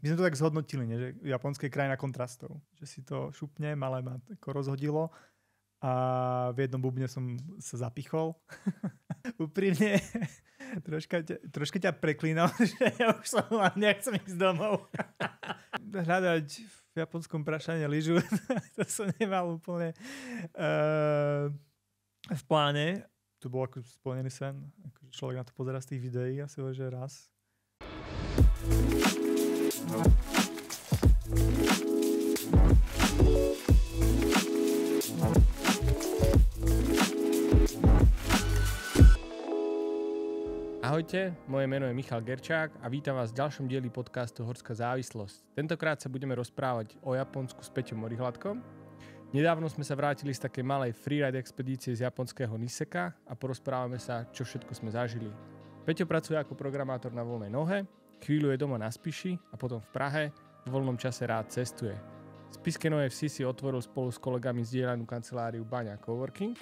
my sme to tak zhodnotili, nie? Že Japonsko je krajina kontrastov. Že si to šupne, malé ma ako rozhodilo a v jednom bubne som sa zapichol. Úprimne, troška ťa preklínal, že ja už som nechcem ísť domov. Hľadať v japonskom prašane lyžu, to som nemal úplne v pláne. To bol ako splnený sen. Akože človek na to pozerá z tých videí asi že raz. Ahojte, moje meno je Michal Gerčák a vítam vás v ďalšom dieli podcastu Horská závislosť. Tentokrát sa budeme rozprávať o Japonsku s Peťom Orihladkom. Nedávno sme sa vrátili z takej malej freeride expedície z japonského Niseka a porozprávame sa, čo všetko sme zažili. Peťo pracuje ako programátor na voľnej nohe, chvíľu je doma na Spiši a potom v Prahe v voľnom čase rád cestuje. V Spišskej Novej Vsi si otvoril spolu s kolegami zdieľanú kanceláriu Baňa Coworking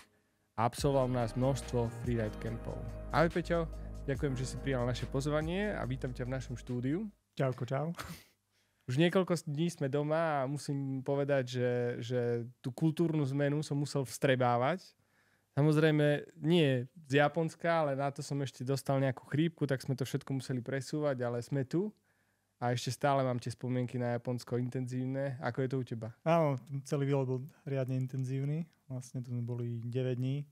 a absolvoval u nás množstvo freeride campov. Ahoj Peťo, ďakujem, že si prijal naše pozvanie a vítam ťa v našom štúdiu. Čauko, čau. Už niekoľko dní sme doma a musím povedať, že tú kultúrnu zmenu som musel vstrebávať. Samozrejme nie z Japonska, ale na to som ešte dostal nejakú chrípku, tak sme to všetko museli presúvať, ale sme tu. A ešte stále mám tie spomienky na Japonsko intenzívne. Ako je to u teba? Áno, celý výlet bol riadne intenzívny. Vlastne tu boli 9 dní.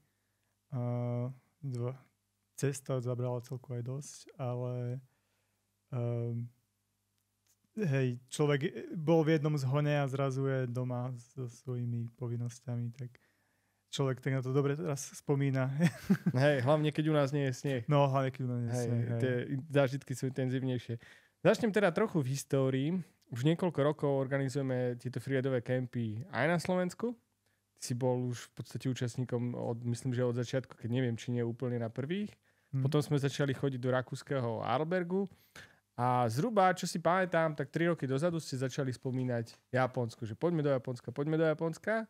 Cesta zabrala celku aj dosť, ale hej, človek bol v jednom zhone a zrazu je doma so svojimi povinnosťami, tak človek tak na to dobre teraz spomína. Hej, hlavne keď u nás nie je sneh. No, hlavne keď u nás nie je sneh. Tie zážitky sú intenzívnejšie. Začnem teda trochu v histórii. Už niekoľko rokov organizujeme tieto freerideové campy aj na Slovensku. Ty si bol už v podstate účastníkom myslím, že od začiatku, keď neviem, či nie úplne na prvých. Potom sme začali chodiť do rakúskeho Arlbergu a zhruba, čo si pamätám, tak 3 roky dozadu ste začali spomínať Japonsko, že poďme do Japonska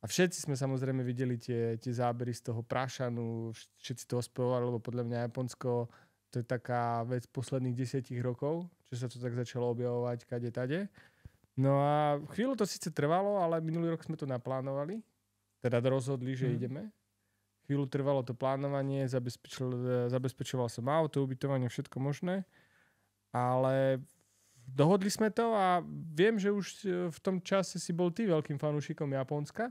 a všetci sme samozrejme videli tie zábery z toho Prašanu, všetci to ospevovali, lebo podľa mňa Japonsko to je taká vec posledných 10 rokov, že sa to tak začalo objavovať kade tade. No a chvíľu to síce trvalo, ale minulý rok sme to naplánovali, teda rozhodli, že ideme. Chvíľu trvalo to plánovanie, zabezpečoval som auto, ubytovanie, všetko možné, ale dohodli sme to a viem, že už v tom čase si bol ty veľkým fanúšikom Japonska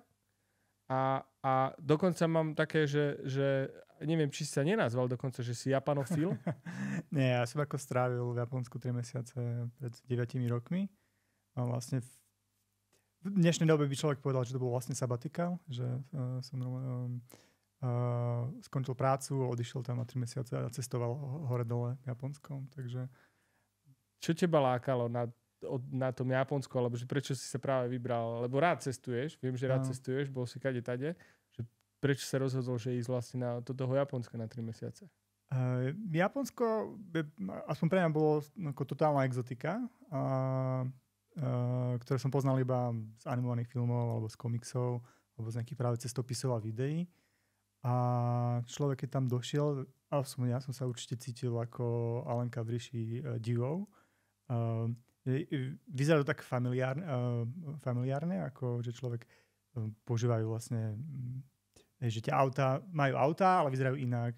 a dokonca mám také, že neviem, či si sa nenazval dokonca, že si japanofil. Nie, ja som ako strávil v Japonsku 3 mesiace pred 9 rokmi a vlastne v dnešnej dobe by človek povedal, že to bol vlastne sabatikál, že som skončil prácu, odišiel tam na 3 mesiace a cestoval hore-dole v Japonskom, takže... Čo teba lákalo na tom Japonsku, alebo že prečo si sa práve vybral? Lebo rád cestuješ, viem, že rád cestuješ, bol si kade tade, že prečo sa rozhodol, že ísť vlastne do toho Japonska na 3 mesiace? Japonsko, aspoň pre mňa bolo ako totálna exotika, ktoré som poznal iba z animovaných filmov, alebo z komiksov, alebo z nejakých práve cestopisov a videí. A človek, keď tam došiel, ja som sa určite cítil ako Alenka v ríši divov. Vyzerá to tak familiárne, ako že človek používajú vlastne, že tie majú autá, ale vyzerajú inak.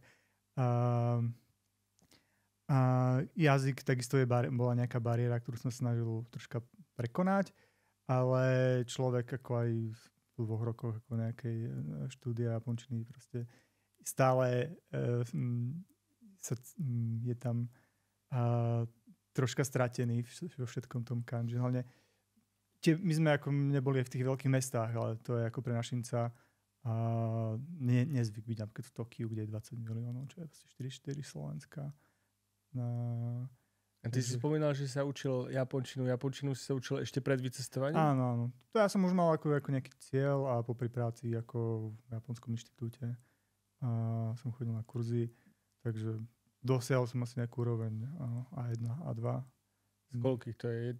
Jazyk takisto bola nejaká bariéra, ktorú som snažil troška prekonať, ale človek ako aj v 2 rokoch ako nejakej štúdia japončiny proste stále je tam troška stratený vo všetkom tom kanji. Hlavne my sme ako neboli v tých veľkých mestách, ale to je ako pre našinca nezvyk byť napríklad v Tokiu, kde je 20 miliónov, čo je asi 4 Slovenska. A ty si spomínal, že sa učil japončinu. Japončinu si sa učil ešte pred vycestovaním? Áno. To ja som už mal ako nejaký cieľ a popri práci ako v Japonskom inštitúte som chodil na kurzy, takže dosiahol som asi nejakú úroveň A1, A2. Z koľkých to je?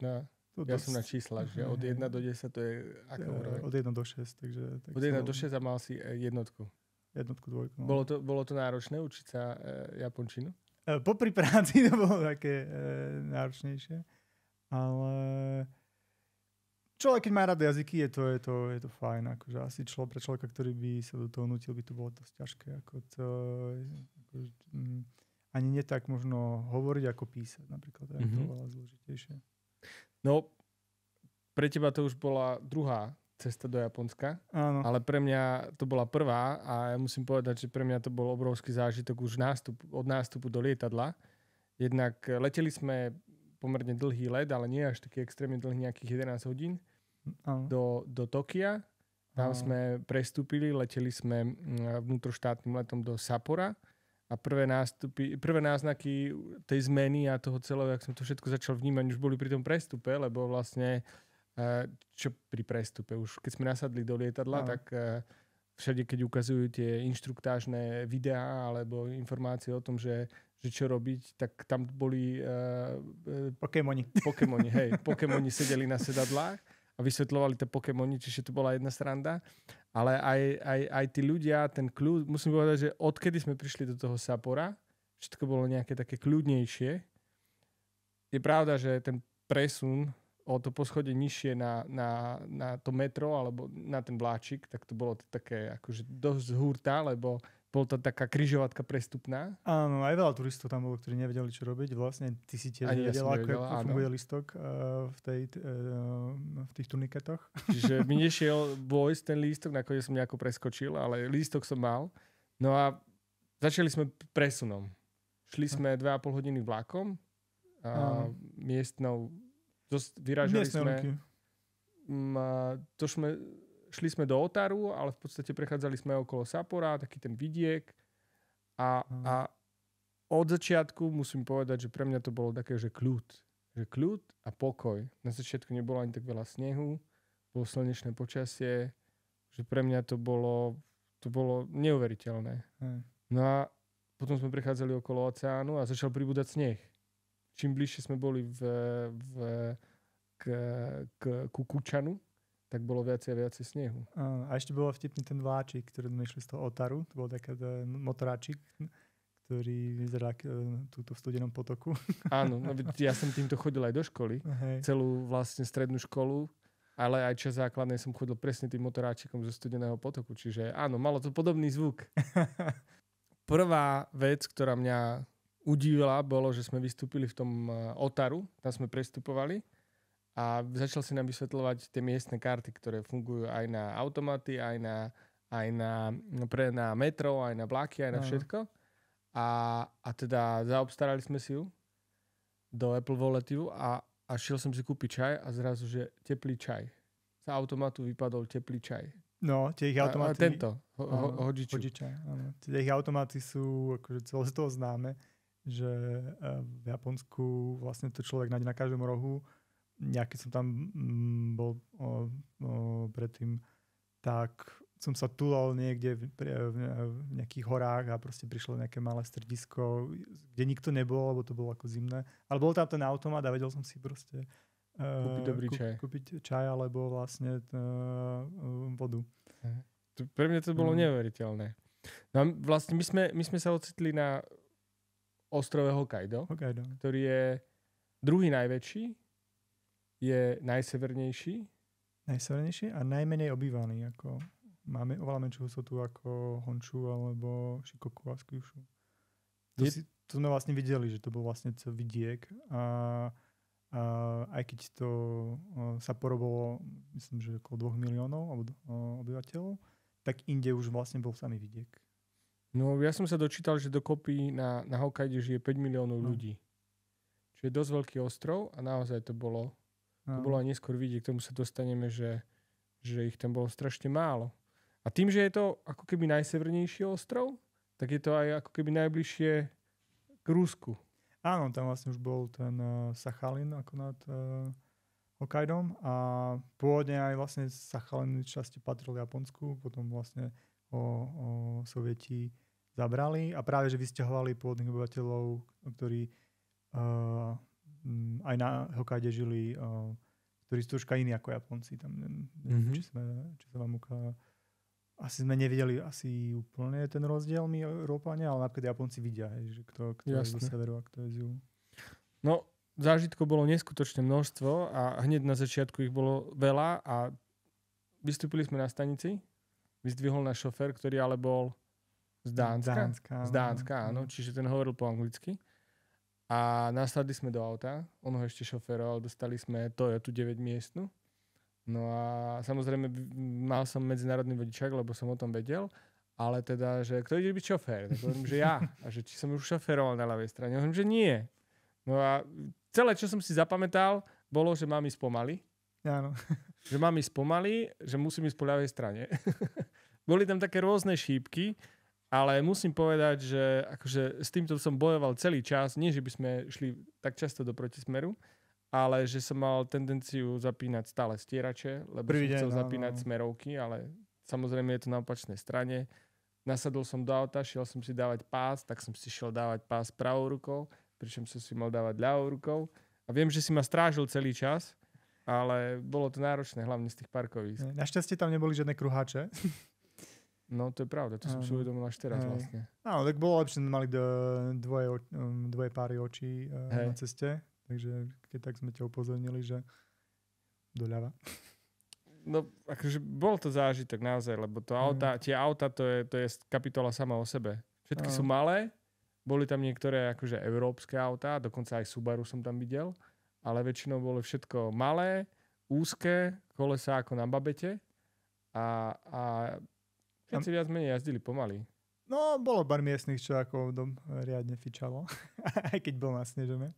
Ja som na čísla, že od 1 do 10 to je aká úroveň? Od 1 do 6. Takže, od 1 do 6 a mal si jednotku? Jednotku, dvojku. No. Bolo to náročné učiť sa japončinu? Popri práci to bolo také náročnejšie. Ale človek, keď má rád jazyky, je to fajn. Akože asi pre človeka, ktorý by sa do toho nutil, by to bolo dosť ťažké. Ani nie tak možno hovoriť, ako písať. Napríklad to je to veľa zložitejšie. No, pre teba to už bola druhá cesta do Japonska, áno. Ale pre mňa to bola prvá a ja musím povedať, že pre mňa to bol obrovský zážitok už od nástupu do lietadla. Jednak leteli sme pomerne dlhý let, ale nie až taký extrémne dlhý, nejakých 11 hodín do Tokia. Tam sme prestúpili, leteli sme vnútroštátnym letom do Sappora a prvé náznaky tej zmeny a toho celého, jak som to všetko začal vnímať, už boli pri tom prestupe, lebo vlastne čo pri prestupe už, keď sme nasadli do lietadla, tak všade, keď ukazujú tie inštruktážne videá alebo informácie o tom, že čo robiť, tak tam boli Pokémoni, hej. Pokémoni sedeli na sedadlách a vysvetľovali tie Pokémoni, čiže to bola jedna sranda. Ale aj tí ľudia, ten kľud, musím povedať, že odkedy sme prišli do toho Sappora, všetko bolo nejaké také kľudnejšie. Je pravda, že ten presun o to poschodie nižšie na to metro alebo na ten vláčik, tak to bolo to také akože dosť hurta, lebo bol to taká križovatka prestupná. Áno, aj veľa turistov tam bolo, ktorí nevedeli, čo robiť. Vlastne ty si tiež nevedel, ako funguje listok v tých turniketoch. Čiže mi nešiel vojsť ten lístok, nakoniec som nejako preskočil, ale lístok som mal. No a začali sme presunom. Šli sme 2,5 hodiny vlakom a miestnou vyrážali sme. Šli sme do Otaru, ale v podstate prechádzali sme okolo Sappora, taký ten vidiek. A od začiatku musím povedať, že pre mňa to bolo také, že kľud. Že kľud a pokoj. Na začiatku nebolo ani tak veľa snehu, bolo slnečné počasie, že pre mňa to bolo neuveriteľné. No a potom sme prechádzali okolo oceánu a začal pribúdať sneh. Čím bližšie sme boli k Kukučanu, tak bolo viacej a viacej snehu. A ešte bolo vtipný ten vláčik, ktorý sme išli z toho Otaru. To bol taký motoráčik, ktorý vyzerá túto v studenom potoku. Áno, no, ja som týmto chodil aj do školy. Celú vlastne strednú školu, ale aj čas základnej som chodil presne tým motoráčikom zo studeného potoku. Čiže áno, malo to podobný zvuk. Prvá vec, ktorá mňa udivila, bolo, že sme vystúpili v tom Otaru. Tam sme prestupovali. A začal si nám vysvetľovať tie miestne karty, ktoré fungujú aj na automaty, aj na metro, aj na vlaky, aj na všetko. A teda zaobstarali sme si ju do Apple Walletu a šiel som si kúpiť čaj a zrazu, že teplý čaj. Z automatu vypadol teplý čaj. No, tie ich automaty... Tento, hodžičaj. Tie ich automaty sú akože celosvetovo známe, že v Japonsku vlastne to človek nájde na každom rohu. Keď som tam bol predtým, tak som sa tulal niekde v nejakých horách a proste prišlo nejaké malé stredisko, kde nikto nebol, lebo to bolo ako zimné. Ale bol tam ten automat a vedel som si proste kúpiť čaj alebo vlastne vodu. Pre mňa to bolo neuveriteľné. No vlastne my sme sa ocitli na ostrove Hokkaido, ktorý je druhý najväčší, je najsevernejší a najmenej obývaný. Ako máme oveľa menšiu hustotu ako Honshu alebo Shikoku a Kyushu. To sme vlastne videli, že to bol vlastne celý vidiek a aj keď to Sapporo bolo, myslím, že okolo 2 miliónov obyvateľov, tak inde už vlastne bol samý vidiek. No ja som sa dočítal, že dokopy na Hokkaide žije 5 miliónov ľudí. Čiže je dosť veľký ostrov a naozaj to bolo aj neskôr vidieť, k tomu sa dostaneme, že ich tam bolo strašne málo. A tým, že je to ako keby najsevernejší ostrov, tak je to aj ako keby najbližšie k Rusku. Áno, tam vlastne už bol ten Sachalin ako nad Hokkaidom a pôvodne aj vlastne Sachalin časti patril Japonsku, potom vlastne ho Sovieti zabrali a práve, že vysťahovali pôvodných obyvateľov, ktorí aj na Hokkaide žili, ktorí sú troška iní ako Japonci. Tam, či sa vám asi sme nevideli asi úplne ten rozdiel my Európania, ale napríklad Japonci vidia, že kto je zo severu a kto je z juhu. No, zážitkov bolo neskutočné množstvo a hneď na začiatku ich bolo veľa a vystúpili sme na stanici. Vyzdvihol náš šofér, ktorý ale bol z Dánska, áno. Čiže ten hovoril po anglicky. A nasadli sme do auta. On ho ešte šoféroval. Dostali sme Toyotu 9 miestnu. No a samozrejme mal som medzinárodný vodičák, lebo som o tom vedel. Ale teda, že kto ide byť šofér? Tak hovorím, že ja. A že či som už šoféroval na ľavej strane. Hovorím, že nie. No a celé, čo som si zapamätal, bolo, že mám ísť pomaly. Áno. Že mám ísť pomaly, že musím ísť po ľavej strane. Boli tam také rôzne šípky, ale musím povedať, že akože s týmto som bojoval celý čas. Nie, že by sme šli tak často do protismeru, ale že som mal tendenciu zapínať stále stierače, lebo som chcel zapínať smerovky, ale samozrejme je to na opačnej strane. Nasadol som do auta, šiel som si dávať pás, tak som si šiel dávať pás pravou rukou, pričom som si mal dávať ľavou rukou. A viem, že si ma strážil celý čas, ale bolo to náročné, hlavne z tých parkovísk. Našťastie tam neboli žiadne kruháče. No to je pravda, to som si uvedomil až teraz vlastne. Áno, tak bolo lepšie, mali dvoje páry očí na ceste, takže keď tak sme ťa upozornili, že doľava. No akože bol to zážitok naozaj, lebo tie auta, to je kapitola sama o sebe. Všetky sú malé, boli tam niektoré akože európske autá, dokonca aj Subaru som tam videl, ale väčšinou bolo všetko malé, úzke, kolesá ako na babete a všetci viac menej jazdili pomaly. No, bolo pár miestnych, čo ako riadne fičalo, aj keď bol nasnežené.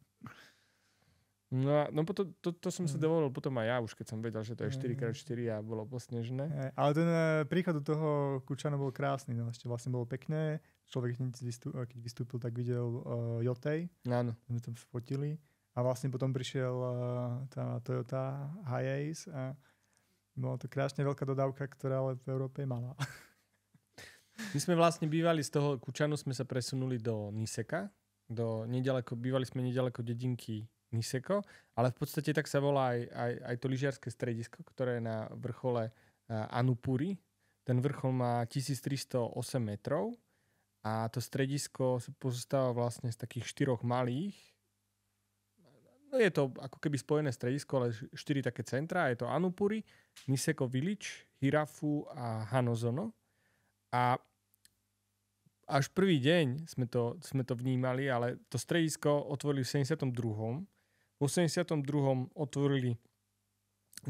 No to som sa dovolil potom aj ja, už keď som vedel, že to je 4x4 a bolo posnežené. Ale ten príchod do toho Kučanu bol krásny, no ešte vlastne bolo pekné. Človek, keď vystúpil, tak videl Jotej. Áno. My tam fotili. A vlastne potom prišiel tá Toyota Hiace a bola to krásne veľká dodávka, ktorá ale v Európe je malá. My sme vlastne bývali z toho Kučanu, sme sa presunuli do Niseka. Bývali sme nedaleko dedinky Niseko, ale v podstate tak sa volá aj to lyžiarske stredisko, ktoré je na vrchole Anupuri. Ten vrchol má 1308 metrov a to stredisko pozostáva vlastne z takých 4 malých. No je to ako keby spojené stredisko, ale 4 také centrá. Je to Anupuri, Niseko Village, Hirafu a Hanozono. A až prvý deň sme to vnímali, ale to stredisko otvorili v 72. V 82. otvorili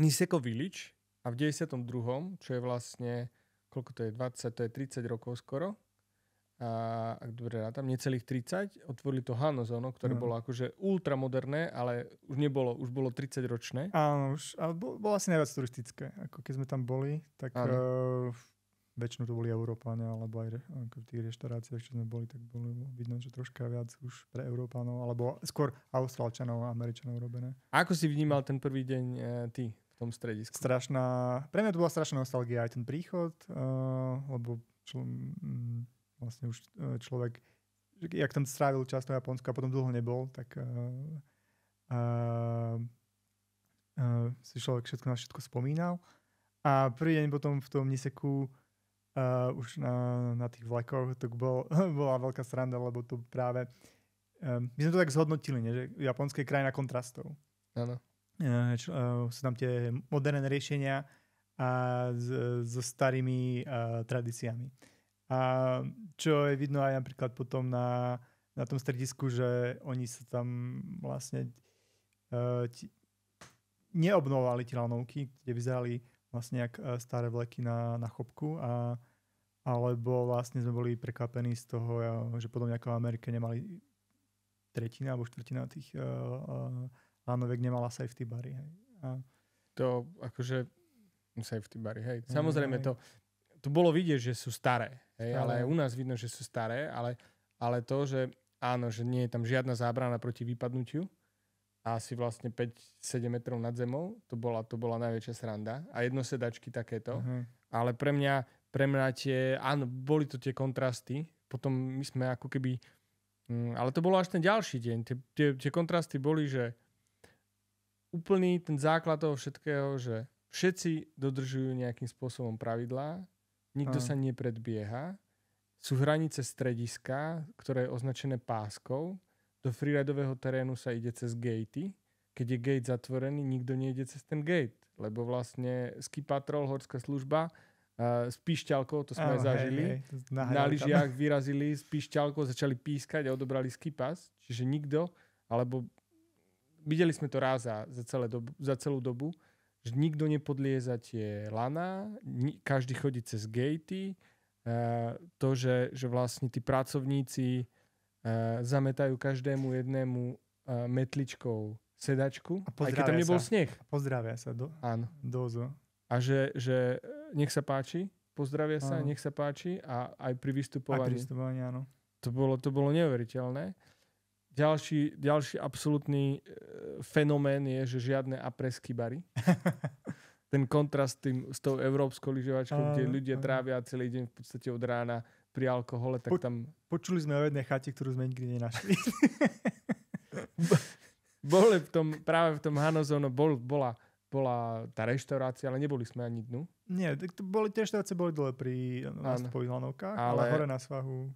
Niseko Village a v 92., čo je vlastne, koľko to je, 20, to je 30 rokov skoro, a ak dobre rátam, necelých 30, otvorili to Hanozono, ktoré bolo akože ultramoderné, ale už bolo 30 ročné. Áno, ale bolo asi najviac turistické. Ako keď sme tam boli, tak väčšinou to boli Európania, alebo aj v tých reštauráciách, čo sme boli, tak bolo vidno, že troška viac už pre Európanov, alebo skôr Austrálčanov a Američanov robené. A ako si vnímal ten prvý deň ty v tom stredisku? Pre mňa to bola strašná nostalgia aj ten príchod, lebo vlastne už človek, jak tam strávil čas na Japonsku a potom dlho nebol, tak si človek na všetko spomínal. A prvý deň potom v tom Niseku už na tých vlakoch to bola veľká sranda, lebo to práve my sme to tak zhodnotili, že Japonsko je krajina kontrastov. Áno. Sú tam tie moderné riešenia a so starými tradíciami. A čo je vidno aj napríklad potom na tom stredisku, že oni sa tam vlastne neobnovovali tie lanovky, kde vyzerali vlastne jak staré vleky na chopku, alebo vlastne sme boli prekvapení z toho, že podobne ako v Amerike nemali tretina alebo štvrtina tých lanovek nemala safety bary. Hej. To akože safety bary, hej. Samozrejme to bolo vidieť, že sú staré, hej, ale aj u nás vidno, že sú staré, ale to, že áno, že nie je tam žiadna zábrana proti vypadnutiu, asi vlastne 5-7 metrov nad zemou. To bola najväčšia sranda. A jednosedačky takéto. Ale pre mňa áno, boli to tie kontrasty. Potom my sme ako keby... ale to bolo až ten ďalší deň. Tie kontrasty boli, že úplný ten základ toho všetkého, že všetci dodržujú nejakým spôsobom pravidlá, nikto sa nepredbieha, sú hranice strediska, ktoré je označené páskou, do freeridového terénu sa ide cez gatey. Keď je gate zatvorený, nikto nejde cez ten gate, lebo vlastne ski patrol, horská služba, s píšťalkou, to sme aj zažili. Na lyžiach vyrazili s píšťalkou, začali pískať a odobrali ski pass. Čiže nikto, alebo videli sme to raz za celú dobu, že nikto nepodlieza tie lana, každý chodí cez gatey. To, že vlastne tí pracovníci zametajú každému jednému metličkou sedačku, aj keď tam nebol sneh. Pozdravia sa Áno. dozo. A že nech sa páči, pozdravia sa, nech sa páči a aj pri vystupovaní. Aj pri vystupovaní, áno. To bolo neuveriteľné. Ďalší absolútny fenomén je, že žiadne apresky bary. Ten kontrast s tou európskou lyžovačkou, kde ľudia trávia celý deň v podstate od rána pri alkohole, tak tam... Počuli sme o jednej chate, ktorú sme nikdy nenašli. Boli práve v tom Hanozónu bola tá reštaurácia, ale neboli sme ani dnu. Nie, tie reštaurácie boli dole pri nástupových lanovkách, ale hore na svahu.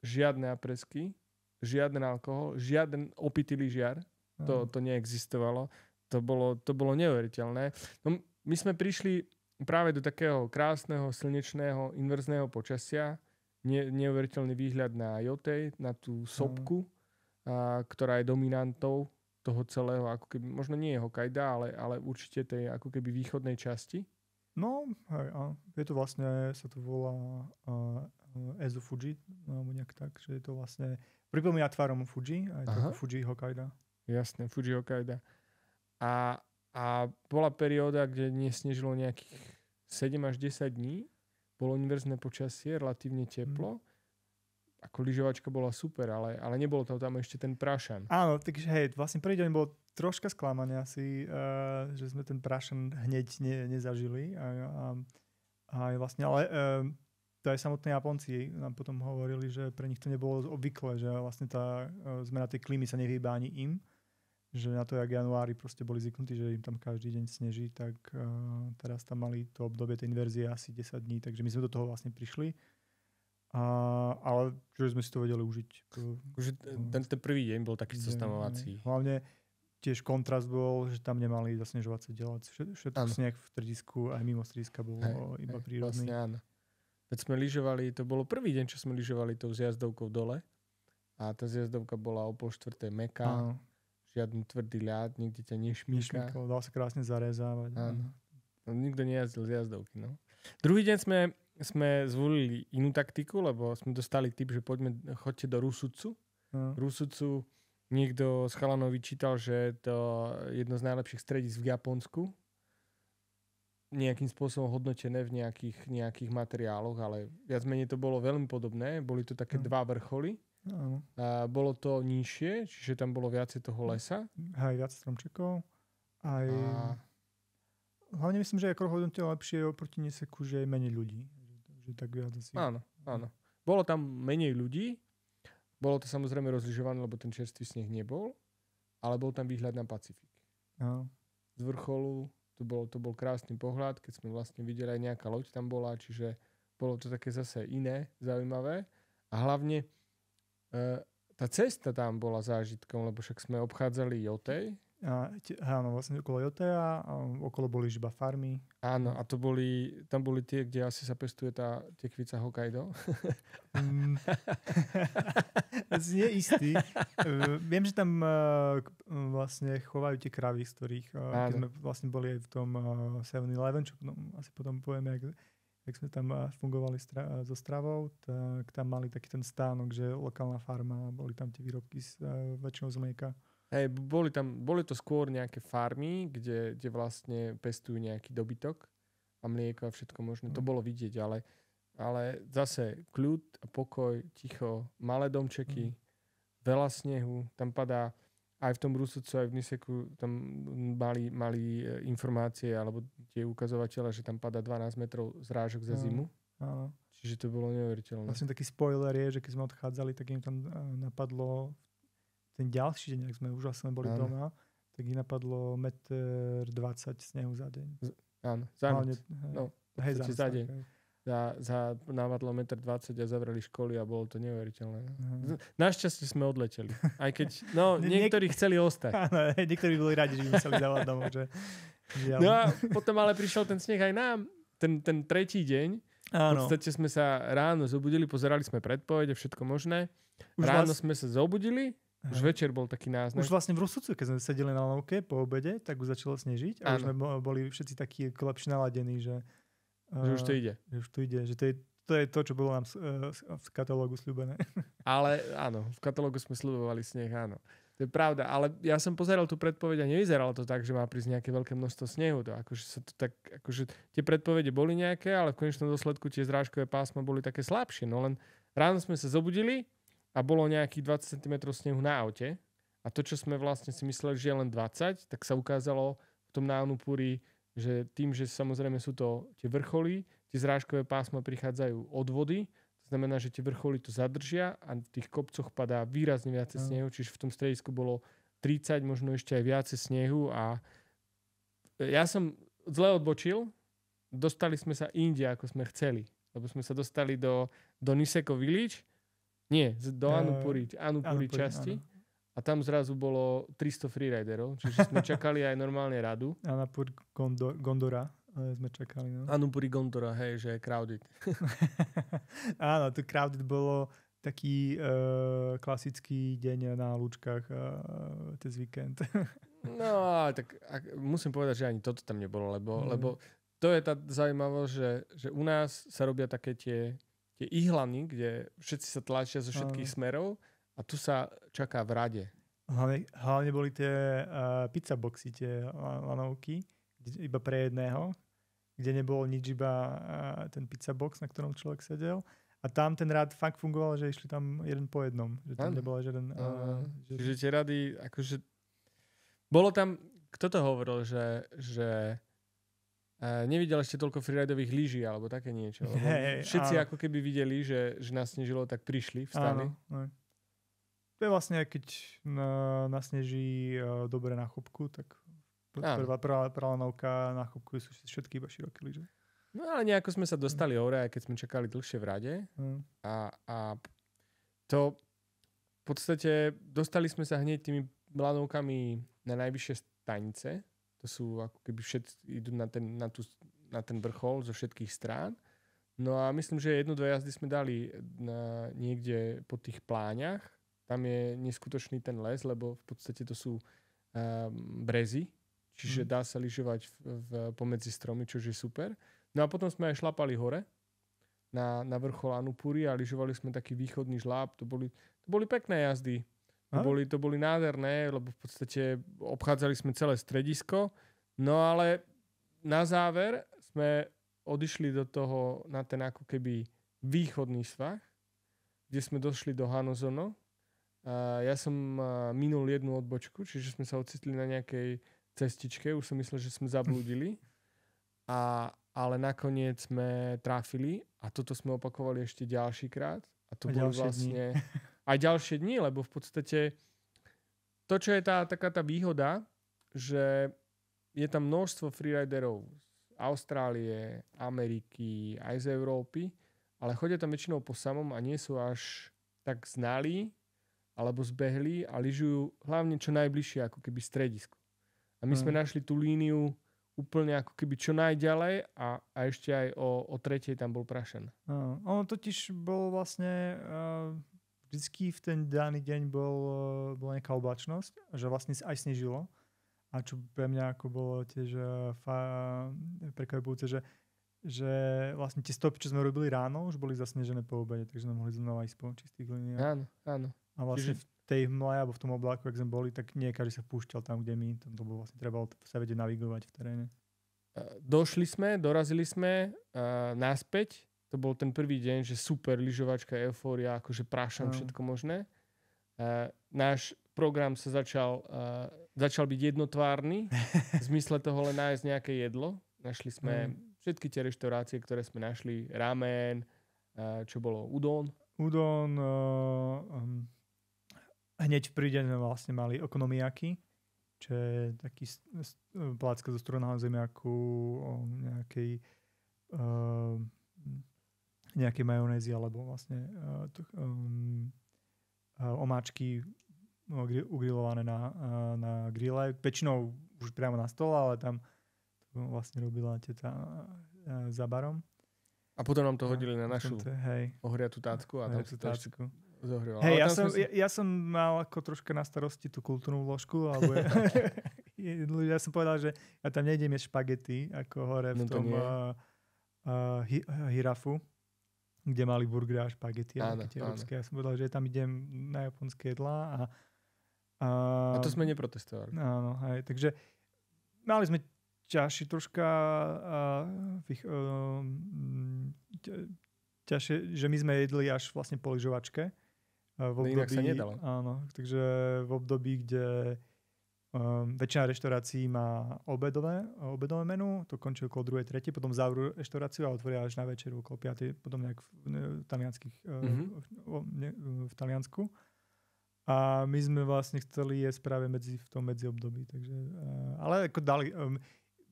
Žiadne apresky, žiaden alkohol, žiaden opitý lyžiar. To neexistovalo. To bolo neuveriteľné. No, my sme prišli práve do takého krásneho, slnečného, inverzného počasia. Neuveriteľný výhľad na Jotej, na tú sopku, ktorá je dominantou toho celého, ako keby, možno nie je Hokkaido, ale určite tej ako keby východnej časti. No, hej, je to vlastne, sa to volá Ezu Fuji, alebo nejak tak, že je to vlastne, pripomína tvarom Fuji, aj to Fuji Hokkaido. Jasné, Fuji Hokkaido. A bola perióda, kde nesnežilo nejakých 7 až 10 dní, bolo inverzné počasie, relatívne teplo. Ako lyžovačka bola super, ale nebolo tam ešte ten prašan. Áno, takže hej, vlastne prvý deň bol troška sklamania asi, že sme ten prašan hneď nezažili. A vlastne, ale to aj samotní Japonci nám potom hovorili, že pre nich to nebolo obvykle, že vlastne tá zmena tej klímy sa nevyhýba ani im. Že na to, jak januári proste boli zvyknutí, že im tam každý deň sneží, tak teraz tam mali to obdobie tej inverzie asi 10 dní, takže my sme do toho vlastne prišli. Ale že sme si to vedeli užiť. Ten prvý deň bol taký zoznamovací. Hlavne tiež kontrast bol, že tam nemali zasnežovacie dielať. Všetko sneh v stredisku, aj mimo strediska bolo iba prírodný. Vlastne áno. Keď sme lyžovali, to bolo prvý deň, čo sme lyžovali tou zjazdovkou dole. A tá zjazdovka bola o 3:30 mäkká. Žiadny tvrdý ľad, nikde ťa nešmíka. Dal sa krásne zarezávať. Áno. No, nikto nejazdil zjazdovky. No. Druhý deň sme zvolili inú taktiku, lebo sme dostali tip, že choďte do Rusutsu. Rusutsu niekto z chalanov vyčítal, že je to jedno z najlepších stredísk v Japonsku. Nejakým spôsobom hodnotené v nejakých materiáloch, ale viac menej to bolo veľmi podobné. Boli to také dva vrcholy. Bolo to nižšie, čiže tam bolo viacej toho lesa. Aj viac stromčekov. Hlavne myslím, že ako hodnotilo lepšie oproti Niseku, že je menej ľudí. Že tak viac asi. Áno. Bolo tam menej ľudí. Bolo to samozrejme rozližované, lebo ten čerstvý sneh nebol. Ale bol tam výhľad na Pacifik. Z vrcholu to bol krásny pohľad, keď sme vlastne videli aj nejaká loď tam bola, čiže bolo to také zase iné, zaujímavé. A hlavne tá cesta tam bola zážitkom, lebo však sme obchádzali Jotej. Áno, vlastne okolo Jotej a okolo boli iba farmy. Áno, a tam boli tie, kde asi sa pestuje tá tekvica Hokkaido. Nie istý. Viem, že tam vlastne chovajú tie kravy, z ktorých keď sme vlastne boli aj v tom 7-Eleven, čo asi potom povieme, jak sme tam fungovali so stravou, tak tam mali taký ten stánok, že lokálna farma, boli tam tie výrobky väčšinou z mlieka. Hej, boli to skôr nejaké farmy, kde vlastne pestujú nejaký dobytok a mlieko a všetko možné. To bolo vidieť, ale zase kľud a pokoj, ticho, malé domčeky, veľa snehu, tam padá aj v tom Rusutsu, aj v Niseku, tam mali informácie alebo tie ukazovatele, že tam padá 12 metrov zrážok za zimu. Áno. Čiže to bolo neuveriteľné. Vlastne taký spoiler je, že keď sme odchádzali, tak im tam napadlo ten ďalší deň, ak sme už vlastne boli doma, tak ich napadlo 1,20 m snehu za deň. Áno, za noc. Hej, za deň. navadlo 1,20 m a zavreli školy a bolo to neuveriteľné. Našťastie sme odleteli. Aj keď, niektorí chceli ostať. Áno, niektorí boli radi, že by museli dávať domov, že... No a potom ale prišiel ten sneh aj nám. Ten tretí deň. Áno. V podstate sme sa ráno zobudili, pozerali sme predpovede, všetko možné. Ráno sme sa zobudili, už večer bol taký náznak. Už vlastne v Rusúcu, keď sme sedeli na lanovke po obede, tak už začalo snežiť a už sme boli všetci takí lepšie naladení, že už to ide. Že už to ide, že to je to, čo bolo nám v katalógu sľúbené. Ale áno, v katalógu sme sľubovali sneh, áno. To je pravda, ale ja som pozeral tú predpoveď a nevyzeralo to tak, že má prísť nejaké veľké množstvo snehu. Tie predpovede boli nejaké, ale v konečnom dôsledku tie zrážkové pásma boli také slabšie. No len ráno sme sa zobudili a bolo nejakých 20 cm snehu na aute. A to, čo sme vlastne si mysleli, že je len 20, tak sa ukázalo v tom Náunupuri, že tým, že samozrejme sú to tie vrcholy, tie zrážkové pásma prichádzajú od vody. To znamená, že tie vrcholy to zadržia a v tých kopcoch padá výrazne viacej snehu, čiže v tom stredisku bolo 30, možno ešte aj viacej snehu a ja som zle odbočil, dostali sme sa inde, ako sme chceli, lebo sme sa dostali do Niseko Village, do Anupuri časti a tam zrazu bolo 300 freeriderov, čiže sme čakali aj normálne radu. Anupuri Gondora. Sme čakali, no. Anupuri Gondora, hej, že je crowded. Áno, to crowded bolo taký klasický deň na lúčkach cez víkend. No, tak musím povedať, že ani toto tam nebolo, lebo to je tá zaujímavosť, že u nás sa robia také tie ihlany, kde všetci sa tlačia zo všetkých smerov a tu sa čaká v rade. Hlavne boli tie pizza boxy, tie lanovky, iba pre jedného, kde nebolo nič, iba ten pizza box, na ktorom človek sedel. A tam ten rád fakt fungoval, že išli tam jeden po jednom. Že tam nebolo žiaden... Čiže tie rady, akože... Bolo tam... Kto to hovoril, že nevidel ešte toľko freeridových lyží, alebo také niečo. Všetci ako keby videli, že nás snežilo, tak prišli, vstali. Áno. To je vlastne, keď nasneží dobre na chopku, tak... Prvá lanovka na chopku sú všetky iba široké lyže. No ale nejako sme sa dostali hore, aj keď sme čakali dlhšie v rade. A to v podstate dostali sme sa hneď tými lanovkami na najvyššie stanice. To sú ako keby všetci idú na ten vrchol zo všetkých strán. No a myslím, že 1-2 jazdy sme dali niekde po tých pláňach. Tam je neskutočný ten les, lebo v podstate to sú brezy. Čiže dá sa lyžovať pomedzi stromy, čo je super. No a potom sme aj šlapali hore na vrchol Anupuri a lyžovali sme taký východný žláb. To boli pekné jazdy. To boli nádherné, lebo v podstate obchádzali sme celé stredisko. No ale na záver sme odišli do toho na ten ako keby východný svah, kde sme došli do Hanozono. Ja som minul jednu odbočku, čiže sme sa ocitli na nejakej cestičke, už som myslel, že sme zablúdili, ale nakoniec sme trafili a toto sme opakovali ešte ďalší krát a to bolo vlastne aj ďalšie dni, lebo v podstate to, čo je taká tá výhoda, že je tam množstvo freeriderov z Austrálie, Ameriky, aj z Európy, ale chodia tam väčšinou po samom a nie sú až tak znalí alebo zbehlí a lyžujú hlavne čo najbližšie ako keby stredisku. A my sme našli tú líniu úplne ako keby čo najďalej a ešte aj o 3:00 tam bol prašen. Ono totiž bol vlastne vždycky v ten daný deň bola nejaká oblačnosť, že vlastne aj snežilo. A čo pre mňa ako bolo tiež prekvapujúce, že vlastne tie stopy, čo sme robili ráno, už boli zasnežené po obede, takže sme mohli znova ísť po čistých líniách. Áno. A vlastne v tej hmle alebo v tom obláku, ak sme boli, tak nie každý sa púšťal tam, kde my. Tam to bolo vlastne trebalo sa vedieť navigovať v teréne. Dorazili sme naspäť. To bol ten prvý deň, že super lyžovačka, eufória, akože prašam, všetko možné. Náš program sa začal byť jednotvárny. V zmysle toho len nájsť nejaké jedlo. Našli sme všetky tie reštaurácie, ktoré sme našli. Ramen, čo bolo udon. Hneď v prvý deň sme vlastne mali okonomiaki, čo je taký plácka zo strúhaného zemiaku, nejakej nejaké majonézy alebo vlastne omáčky ugrilované na grille. Väčšinou už priamo na stole, ale tam to vlastne robila teta za barom. A potom nám to hodili na našu ohriatú tácku a tam si to ešte zohrieval. Hej, ja som mal ako troška na starosti tú kultúrnu vložku, alebo ja som povedal, že ja tam nejdem jesť špagety, ako hore v tom Hirafu, kde mali burgery a špagety. Ja som povedal, že tam idem na japonské jedlá a to sme neprotestovali. Áno, hej, takže mali sme ťažšie troška ťažšie, že my sme jedli až vlastne po lyžovačke. V období, inak sa nedalo. Áno, takže v období, kde väčšina reštaurácií má obedové menu, to končí okolo 2. 3. potom zavrú reštauráciu a otvoria až na večeru okolo 5. potom nejak v Taliansku. A my sme vlastne chceli jesť práve v tom medziobdobí. Takže, ale ako dali,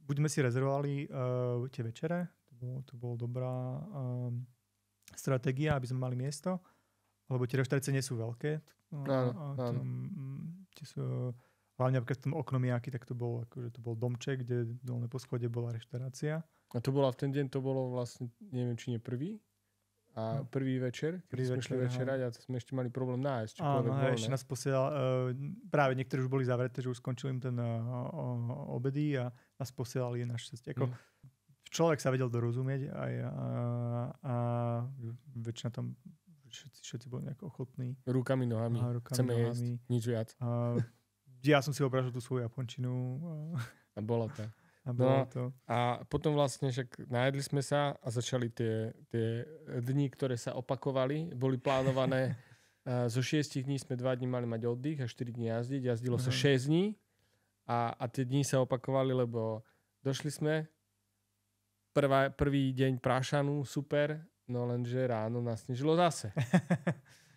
buď sme si rezervovali tie večere, to bolo dobrá stratégia, aby sme mali miesto, lebo tie reštaurácie nie sú veľké. Hlavne v tom Okonomiyaki, tak to bol domček, kde v dolnej poschode bola reštaurácia. A to bola v ten deň, to bolo vlastne, neviem, či nie prvý. A prvý večer, keď sme šli večerať a sme ešte mali problém nájsť. Áno, ešte nás posielal, práve niektorí už boli zavreté, že už skončil im ten obedy a nás posielali na šťastie. Človek sa vedel dorozumieť a väčšina tam všetci boli nejak ochotní. Rukami, nohami. Chceme jesť, nič viac. Ja som si obrážil tú svoju japončinu. A bolo to. A potom vlastne však najedli sme sa a začali tie dni, ktoré sa opakovali. Boli plánované, zo 6 dní sme 2 dní mali mať oddych a 4 dní jazdiť. Jazdilo sa 6 dní a tie dni sa opakovali, lebo došli sme, prvý deň prášanu, super, no lenže ráno nás snežilo zase.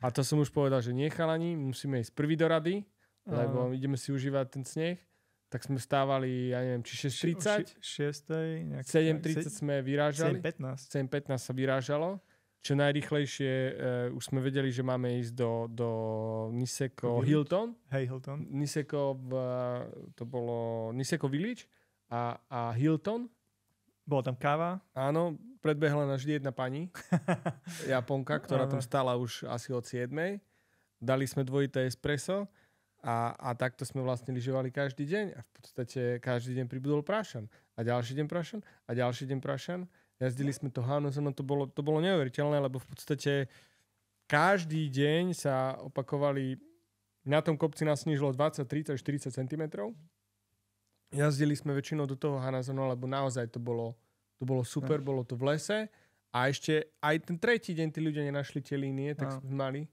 A to som už povedal, že nie chalani, musíme ísť prvý do rady, lebo ideme si užívať ten sneh. Tak sme vstávali, ja neviem, či 6:30? 7:30 sme vyrážali. 7:15 sa vyrážalo. Čo najrýchlejšie už sme vedeli, že máme ísť do Niseko Hilton. Hej, Hilton. To bolo Niseko Village a Hilton. Bola tam káva. Áno, predbehla nás vždy jedna pani, Japonka, ktorá tam stála už asi od 7:00. Dali sme dvojité espresso. A takto sme vlastne lyžovali každý deň a v podstate každý deň pribudol prášan. A ďalší deň prášan a ďalší deň prášan. Jazdili sme to Hanazono, to bolo neuveriteľné, lebo v podstate každý deň sa opakovali, na tom kopci nás snížilo 20, 30, 40 cm. Jazdili sme väčšinou do toho Hanazono, lebo naozaj to bolo super, bolo to v lese a ešte aj ten tretí deň tí ľudia nenašli tie línie, tak sme mali.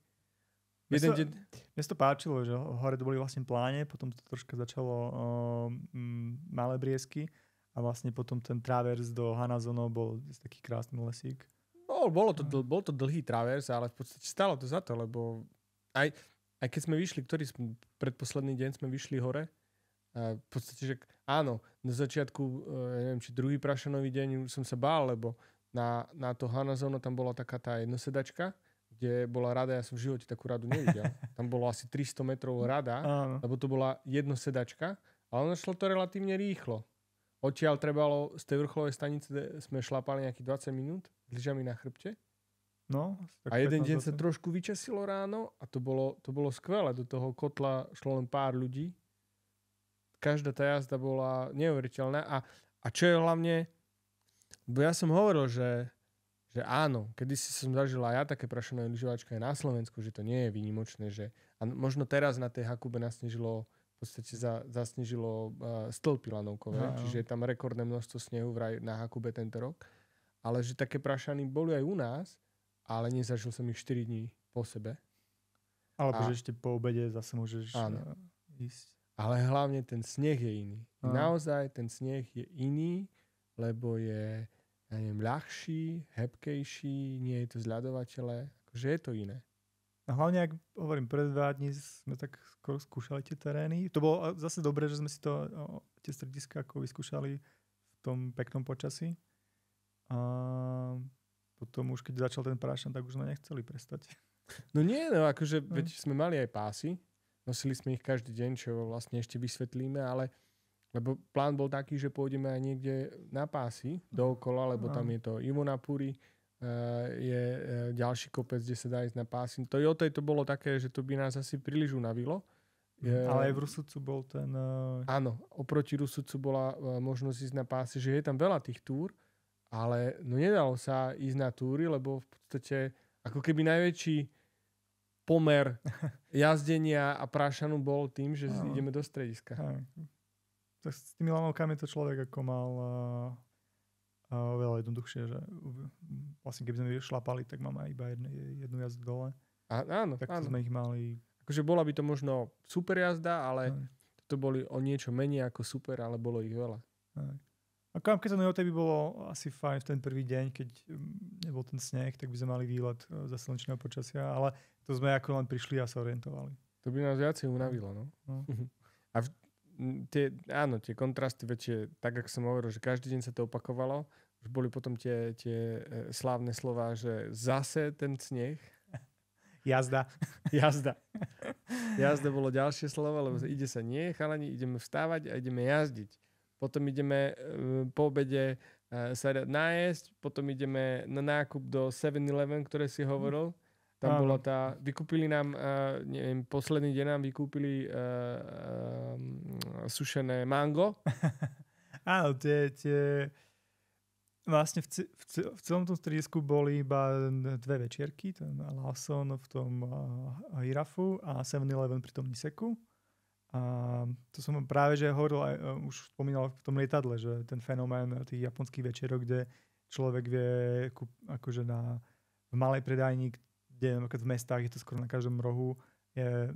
Mne to páčilo, že hore to boli vlastne pláne, potom to troška začalo malé briesky a vlastne potom ten travers do Hanazono bol taký krásny lesík. Bol to dlhý travers, ale v podstate stalo to za to, lebo aj keď sme vyšli, predposledný deň sme vyšli hore, v podstate, že áno, na začiatku, neviem, či druhý prašanový deň som sa bál, lebo na to Hanazono tam bola taká tá jednosedačka, kde bola rada, ja som v živote takú radu nevidel. Tam bolo asi 300 metrov rada, lebo to bola jednosedačka, ale ono šlo to relatívne rýchlo. Odtiaľ trebalo, z tej vrcholovej stanice sme šlapali nejakých 20 minút s lyžami na chrbte. No, a jeden deň sa trošku vyčasilo ráno a to bolo skvelé. Do toho kotla šlo len pár ľudí. Každá tá jazda bola neuveriteľná. A čo je hlavne, bo ja som hovoril, že áno, kedysi som zažil aj ja také prašané lyžovačky aj na Slovensku, že to nie je výnimočné, a možno teraz na tej Hakube nasnežilo, v podstate zasnežilo stĺpy lanovkové, čiže je tam rekordné množstvo snehu vraj na Hakube tento rok, ale že také prašany boli aj u nás, ale nezažil som ich 4 dní po sebe. Alebo že ešte po obede zase môžeš ísť. Ale hlavne ten sneh je iný. Naozaj ten sneh je iný, lebo je ľahší, hebkejší, nie je to zľadovateľé, akože je to iné. A hlavne, ak hovorím, pred 2 dní sme tak skoro skúšali tie terény. To bolo zase dobré, že sme si tie strediska ako vyskúšali v tom peknom počasí. potom už keď začal ten prášan, tak už sme nechceli prestať. No nie, no akože veď sme mali aj pásy, nosili sme ich každý deň, čo vlastne ešte vysvetlíme, ale lebo plán bol taký, že pôjdeme aj niekde na pásy dookola, lebo tam je to Imonapuri, je ďalší kopec, kde sa dá ísť na pásy. To to bolo také, že to by nás asi príliš unavilo. Ale aj v Rusúcu bol ten... Áno, oproti Rusúcu bola možnosť ísť na pásy, že je tam veľa tých túr, ale no nedalo sa ísť na túry, lebo v podstate ako keby najväčší pomer jazdenia a prášanu bol tým, že ideme do strediska. Tak s tými lanovkami to človek ako mal veľa jednoduchšie, že vlastne keby sme šlapali, tak máme iba jednu jazdu dole. Áno, tak to sme ich mali... Akože bola by to možno super jazda, ale to boli o niečo menej ako super, ale bolo ich veľa. A keď sa by bolo asi fajn v ten prvý deň, keď nebol ten sneh, tak by sme mali výlet za slnečného počasia, ale to sme ako len prišli a sa orientovali. To by nás viacej unavilo, no. A tie kontrasty väčšie, tak ako som hovoril, že každý deň sa to opakovalo, už boli potom tie slávne slová, že zase ten sneh. Jazda. Jazda bolo ďalšie slovo, lebo ide sa nie, chalani, ideme vstávať a ideme jazdiť. Potom ideme po obede sa nájsť, potom ideme na nákup do 7-Eleven, ktoré si hovoril. Tam bola vykúpili nám, neviem, posledný deň nám vykúpili sušené mango. Áno, tie vlastne v celom tom stredisku boli iba dve večierky, ten Lawson v tom Hirafu a 7-Eleven pri tom Niseku. A to som práve, že hovoril aj, už spomínal v tom lietadle, že ten fenomén tých japonských večerok, kde človek vie akože v malej predajni, kde v mestách je to skoro na každom rohu, je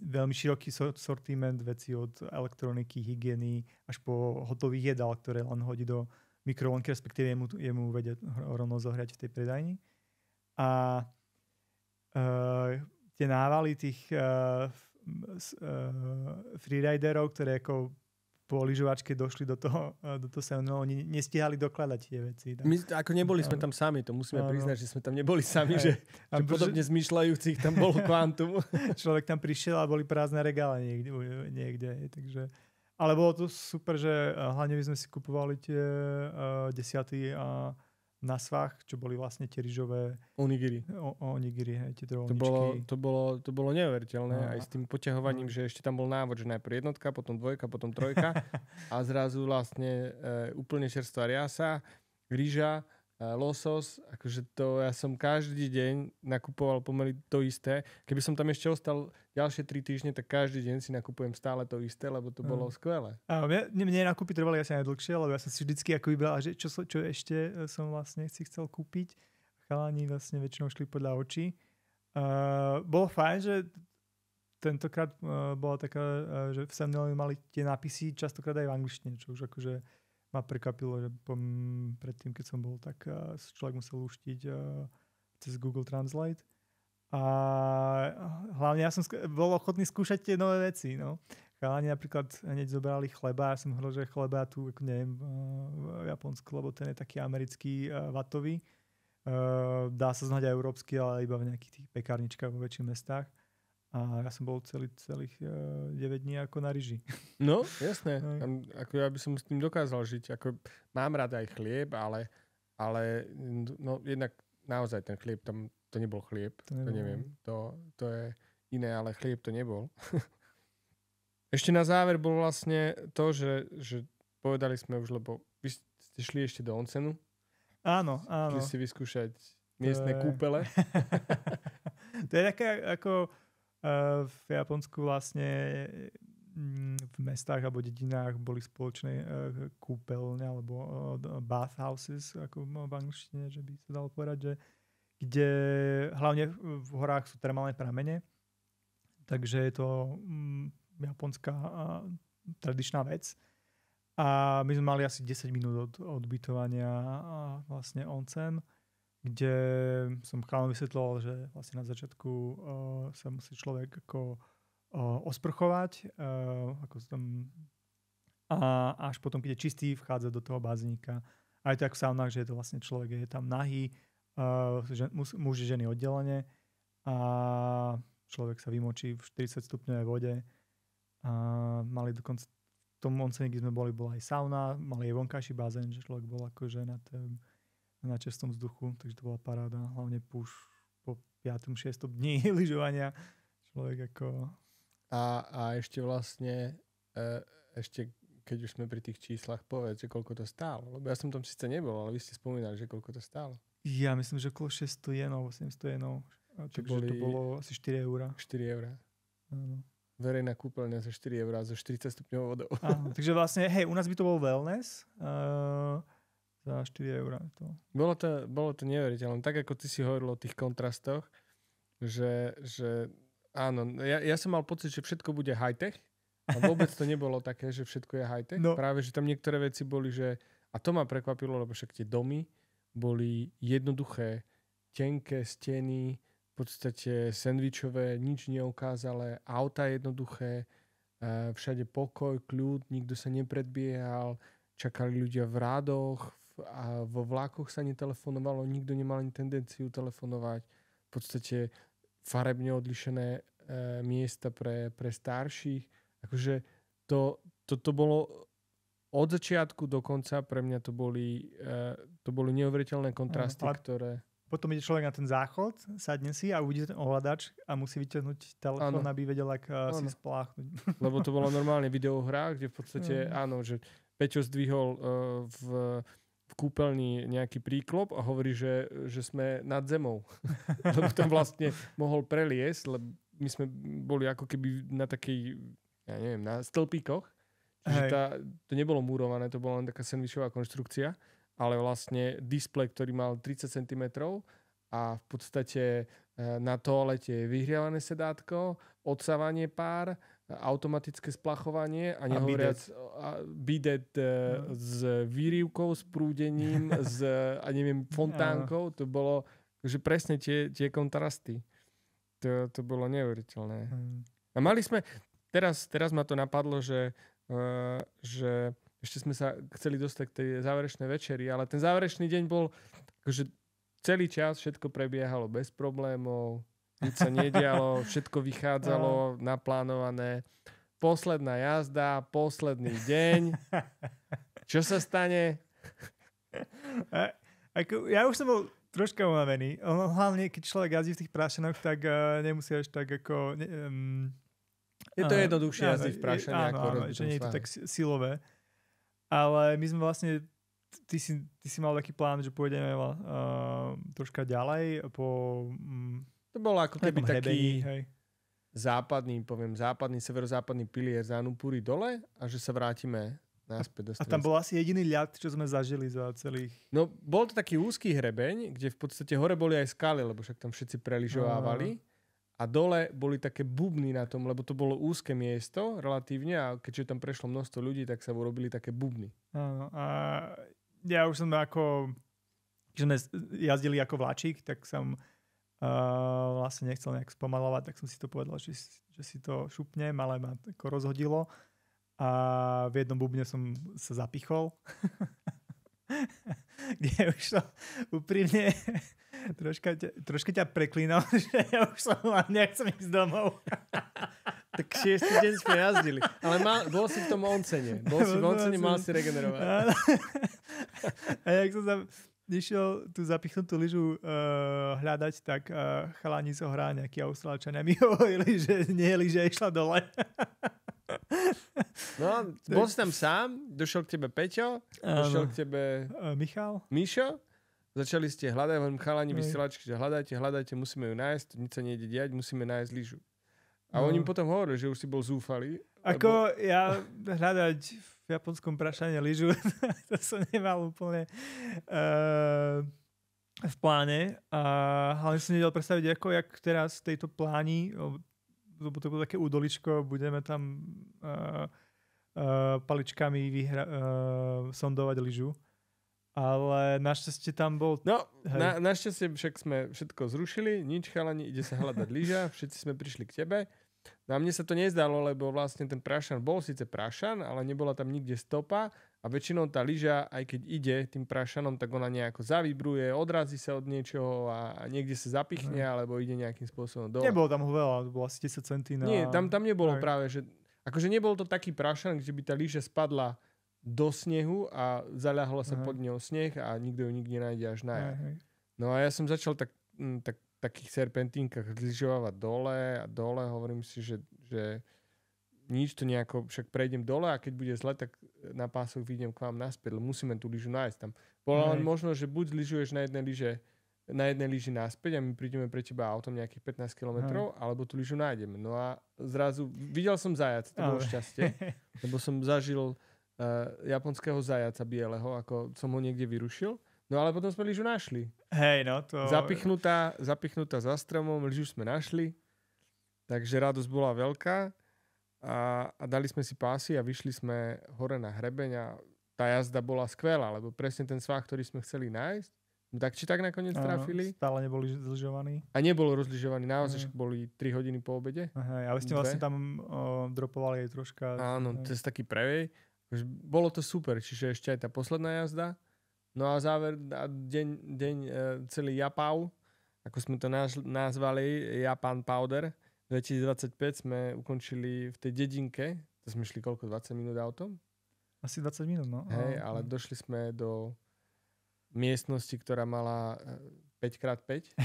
veľmi široký sortiment vecí od elektroniky, hygieny až po hotových jedál, ktoré len hodí do mikrovlnky, respektíve jemu vedia rovno zohrať v tej predajni. A tie návaly tých freeriderov, ktoré ako po lyžovačke došli do toho semno, oni nestihali dokladať tie veci. Tak. My ako neboli sme tam sami, to musíme priznať, že sme tam neboli sami, že podobne zmýšľajúcich tam bolo kvantum. Človek tam prišiel a boli prázdne regále niekde. Takže... Ale bolo to super, že hlavne by sme si kupovali tie desiaty na svách, čo boli vlastne tie rýžové onigiri. Onigiri, hej, tie to bolo neuveriteľné aj s tým poťahovaním, že ešte tam bol návod, že najprv jednotka, potom dvojka, potom trojka a zrazu vlastne úplne čerstvá riasa, rýža, losos, akože to ja som každý deň nakupoval pomaly to isté. Keby som tam ešte ostal ďalšie 3 týždne, tak každý deň si nakupujem stále to isté, lebo to bolo skvelé. Mne nakúpy trvali asi najdlhšie, lebo ja som si vždycky ako vybral, že čo ešte som vlastne si chcel kúpiť. Chalani vlastne väčšinou šli podľa očí. Bolo fajn, že tentokrát bola taká, že v 7-Eleven mali tie nápisy častokrát aj v angličtine, čo už akože ma prekvapilo, že predtým, keď som bol, tak človek musel luštiť cez Google Translate. A hlavne ja som bol ochotný skúšať tie nové veci. No. Chalani napríklad hneď zobrali chleba. Ja som hovoril, že chleba tu, ako neviem, v Japonsku, lebo ten je taký americký vatový. Dá sa znať aj európsky, ale iba v nejakých tých pekárničkách vo väčších mestách. A ja som bol celých 9 dní ako na ryži. No, jasné. Ako ja by som s tým dokázal žiť. Ako, mám rád aj chlieb, ale no, jednak naozaj ten chlieb, tam to nebol chlieb. To neviem. To je iné, ale chlieb to nebol. Ešte na záver bol vlastne to, že povedali sme už, lebo vy ste šli ešte do onsenu. Áno. Šli si vyskúšať miestne kúpele. To je také ako v Japonsku vlastne v mestách alebo dedinách boli spoločné kúpeľne alebo bathhouses, ako v angličtine, že by sa dalo povedať, že kde hlavne v horách sú termálne pramene, takže je to japonská tradičná vec. A my sme mali asi 10 minút od ubytovania a vlastne onsen, kde som chalom vysvetľoval, že vlastne na začiatku sa musí človek ako osprchovať, ako tam, a až potom, keď je čistý, vchádza do toho bazínika. A je to ako v saunách, že je to vlastne človek, je tam nahý, muži, ženy oddelenie a človek sa vymočí v 40 stupňovej vode. A mali dokonca v tom oncene, kde sme boli, bola aj sauna, mali aj vonkajší bazén, že človek bol akože na čistom vzduchu, takže to bola paráda. Hlavne už po 5. 6. dní lyžovania človek ako... A ešte vlastne, ešte keď už sme pri tých číslach, povedz, že koľko to stálo. Lebo ja som tam síce nebol, ale vy ste spomínali, že koľko to stálo. Ja myslím, že okolo 600 jenov, 700 jenov. Takže to bolo asi 4 eurá. 4 eurá. Áno. Verejná kúpeľňa za 4 eurá, za 40 stupňov vodou. Áno, takže vlastne, hej, u nás by to bol wellness za 4 eurá. Bolo to neuveriteľné. Tak ako ty si hovoril o tých kontrastoch, že áno, ja som mal pocit, že všetko bude high-tech a vôbec to nebolo také, že všetko je high-tech. No. Práve, že tam niektoré veci boli, že... A to ma prekvapilo, lebo však tie domy boli jednoduché, tenké steny, v podstate sendvičové, nič neukázalé, auta jednoduché, všade pokoj, kľud, nikto sa nepredbiehal, čakali ľudia v rádoch a vo vlákoch sa netelefonovalo, nikto nemal ani tendenciu telefonovať. V podstate farebne odlišené miesta pre starších. Akože to bolo od začiatku do konca, pre mňa to boli neuveriteľné kontrasty, ktoré... Potom ide človek na ten záchod, sadne si a uvidí ten ovládač a musí vyťahnuť telefón, aby vedel, ak si spláchnuť. Lebo to bolo normálne videohra, kde v podstate, áno, že Peťo zdvihol v kúpeľni nejaký príklop a hovorí, že sme nad zemou. Lebo tam vlastne mohol preliesť, lebo my sme boli ako keby na takej, ja neviem, na stĺpíkoch. Čiže to nebolo murované, to bola len taká sandvičová konštrukcia, ale vlastne displej, ktorý mal 30 cm a v podstate na toalete je vyhriavané sedátko, odsávanie pár, automatické splachovanie a nehovoriac bidet s výrivkou, s prúdením, a neviem, fontánkou. To bolo, že presne tie kontrasty. To bolo neuveriteľné. A mali sme, teraz ma to napadlo, že ešte sme sa chceli dostať k tej záverečnej večeri, ale ten záverečný deň bol, akože celý čas všetko prebiehalo bez problémov, nič sa nedialo, všetko vychádzalo naplánované. Posledná jazda, posledný deň. Čo sa stane? Ja už som bol troška unavený. Hlavne, keď človek jazdí v tých prášenoch, tak nemusí až tak ako... Je to jednoduchšie jazdiť v prášení ako rozbitom že nie je to tak silové. Ale my sme vlastne... Ty si mal taký plán, že pôjdeme troška ďalej to bolo ako keby taký západný, severozápadný pilier z Anupuri dole a že sa vrátime naspäť do Slovenska. A tam bol asi jediný ľad, čo sme zažili za celých... No, bol to taký úzky hrebeň, kde v podstate hore boli aj skaly, lebo však tam všetci preližovávali. A dole boli také bubny na tom, lebo to bolo úzke miesto relatívne a keďže tam prešlo množstvo ľudí, tak sa urobili také bubny. Áno. A ja už som ako... Keď sme jazdili ako vláčik, tak som vlastne nechcel nejak spomalovať, tak som si to povedal, že si to šupnem, ale ma ako rozhodilo. A v jednom bubne som sa zapichol. Kde už som úprimne troška ťa preklínal, že ja už som nechcem ísť domov. Tak 6. deň sme jazdili. Ale bol si v tom oncene. Mal si regenerovať. A jak som išiel tú zapichnutú lyžu hľadať, tak chalani z Ohrá, nejakí Austrálčania mi hovorili, že nie lyža išla dole. No, bol si tam sám, došiel k tebe Peťo, došiel k tebe Mišo, začali ste hľadať, chalani vysielačky, že hľadajte, musíme ju nájsť, nič sa nejde diať, musíme nájsť lyžu. A oni potom hovorili, že už si bol zúfalý. Ako ja hľadať v japonskom prašane lyžu, to som nemal úplne v pláne. Ale som nevedel predstaviť, ako jak teraz v tejto pláni, lebo to bolo také údoličko, budeme tam paličkami sondovať lyžu. Ale našťastie tam bol... No, našťastie však sme všetko zrušili, nič chalani, ide sa hľadať lyža, všetci sme prišli k tebe. No a mne sa to nezdalo, lebo vlastne ten prašan bol síce prašan, ale nebola tam nikde stopa a a väčšinou tá lyža, aj keď ide tým prašanom, tak ona nejako zavibruje, odrazí sa od niečoho a niekde sa zapichne, alebo ide nejakým spôsobom dole. Nebolo tam veľa, to bolo asi 10 centí na... Nie, tam nebolo práve, že akože nebol to taký prašan, kde by tá lyža spadla do snehu a zaľahlo sa pod ňou sneh a nikto ju nikde nájde až na jar. No a ja som začal takých serpentínkach lyžovať dole a dole, hovorím si, že nič to nejako, však prejdem dole a keď bude zle, tak na pásoch vyjdem k vám naspäť, lebo musíme tú lyžu nájsť tam. Bolo len možno, že buď lyžuješ na jednej lyži naspäť a my prídeme pre teba autom nejakých 15 km, alebo tú lyžu nájdeme. No a zrazu videl som zajac, to bolo šťastie, lebo som zažil japonského zajaca bieleho, ako som ho niekde vyrušil. No ale potom sme lyžu našli. Hej, no to... Zapichnutá za stromom, lyžu sme našli. Takže radosť bola veľká. A dali sme si pásy a vyšli sme hore na hrebeň a tá jazda bola skvelá, lebo presne ten svah, ktorý sme chceli nájsť, tak či tak nakoniec trafili. Stále neboli zlyžovaní. A nebolo rozlyžovaní, naozaj boli 3 hodiny po obede. Ale ste vlastne tam dropovali aj troška. Áno, cez taký prevej. Bolo to super, čiže ešte aj tá posledná jazda. No a záver, deň celý Japau, ako sme to nazvali, Japan Powder, 2025 sme ukončili v tej dedinke, to sme šli koľko, 20 minút autom? Asi 20 minút, no. Hej, ale došli sme do miestnosti, ktorá mala 5x5.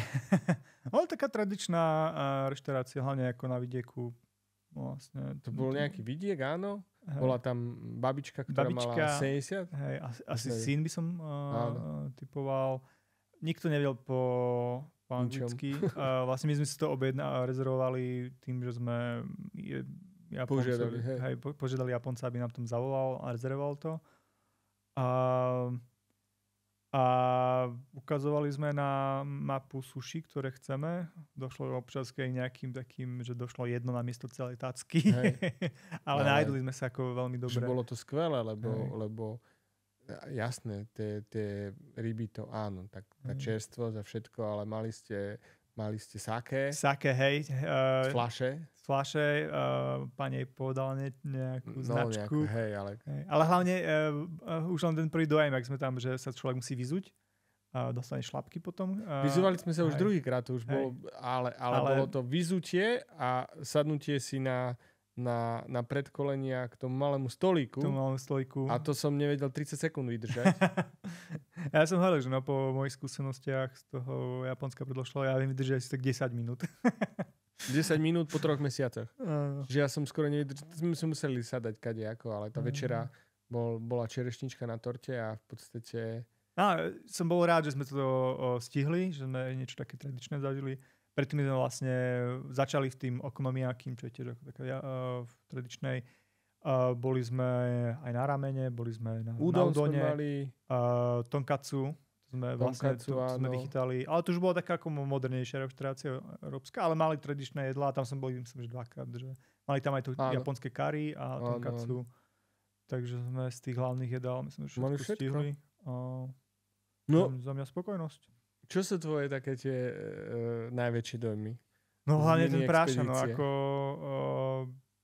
Ale taká tradičná reštaurácia, hlavne ako na vidieku. Vlastne, to bol nejaký vidiek, áno. Bola tam babička, ktorá mala 70. Hej, asi syn by som typoval. Nikto nevedel po anglicky. Vlastne my sme si to rezervovali tým, že sme požiadali Japonca, aby nám tam zavolal a rezervoval to. A ukazovali sme na mapu sushi, ktoré chceme. Došlo občas k nejakým takým, že došlo jedno na miesto celej tacky. Ale nájdli sme sa ako veľmi dobre. Že bolo to skvelé, lebo jasné, tie ryby to áno, tak tá čerstvosť a všetko, ale mali ste sake. Sake, hej. Z fľaše. Pani povedala nejakú značku. Hej. Ale hlavne už len ten prvý dojem, ak sme tam, že sa človek musí vyzuť. Dostane šlapky potom. Vyzúvali sme sa už druhýkrát, to už bolo, ale bolo to vyzutie a sadnutie si na predkolenia k tomu malému stolíku. A to som nevedel 30 sekúnd vydržať. Ja som hovoril, že po mojich skúsenostiach z toho Japonska predložilo, ja viem vydržať asi tak 10 minút. 10 minút po 3 mesiacoch. Že ja som skoro nevydržal. My sme museli sadať kadejako, ale tá večera bola čerešnička na torte a v podstate... Som bol rád, že sme to stihli, že sme niečo také tradičné zažili. Predtým sme vlastne začali v tým okonomiakým, čo je tiež ako taká v tradičnej. Boli sme aj na ramene, boli sme na udone, tonkatsu, sme vychytali. Ale to už bola taká ako modernejšia reštaurácia európska, ale mali tradičné jedlá, tam som bol, myslím, že dvakrát. Mali tam aj to japonské kari a tonkatsu. Takže sme z tých hlavných jedál, myslím, že všetko stihli. Za mňa spokojnosť. Čo sú tvoje také tie najväčšie dojmy? No hlavne ten prášan,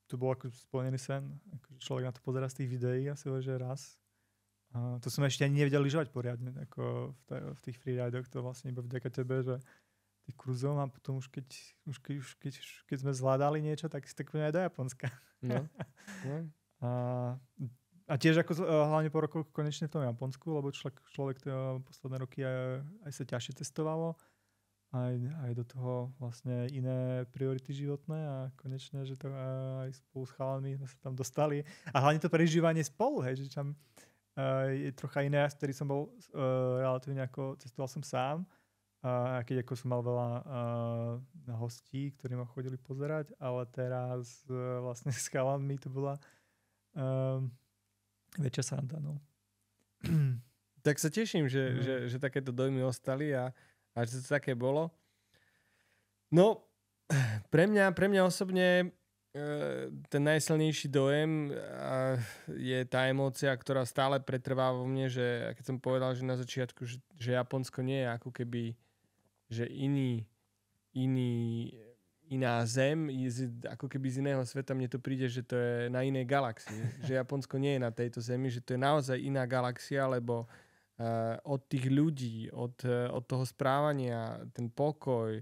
to bol ako splnený sen. Človek na to pozerá z tých videí asi že raz. To som ešte ani nevedel lyžovať poriadne, ako v tých freeridoch, to vlastne iba vďaka tebe, že tých kruzov a potom už keď sme zvládali niečo, tak si tak poďme aj do Japonska. No. A tiež ako hlavne po rokoch konečne v tom Japonsku, lebo človek posledné roky aj sa ťažšie testovalo, aj do toho vlastne iné priority životné a konečne, že to aj spolu s chalami sme sa tam dostali. A hlavne to prežívanie spolu, hej, že tam je trocha iné, z ktorý som bol relatívne ako cestoval som sám, a keď ako som mal veľa hostí, ktorí ma chodili pozerať, ale teraz vlastne s chalami to bola väčšia sranda, no. Tak sa teším, že takéto dojmy ostali a že to také bolo. No, pre mňa osobne ten najsilnejší dojem je tá emócia, ktorá stále pretrvá vo mne, že keď som povedal, že na začiatku, že Japonsko nie je ako keby že iná zem, ako keby z iného sveta. Mne to príde, že to je na inej galaxii. Že Japonsko nie je na tejto zemi, že to je naozaj iná galaxia, lebo od tých ľudí, od toho správania, ten pokoj,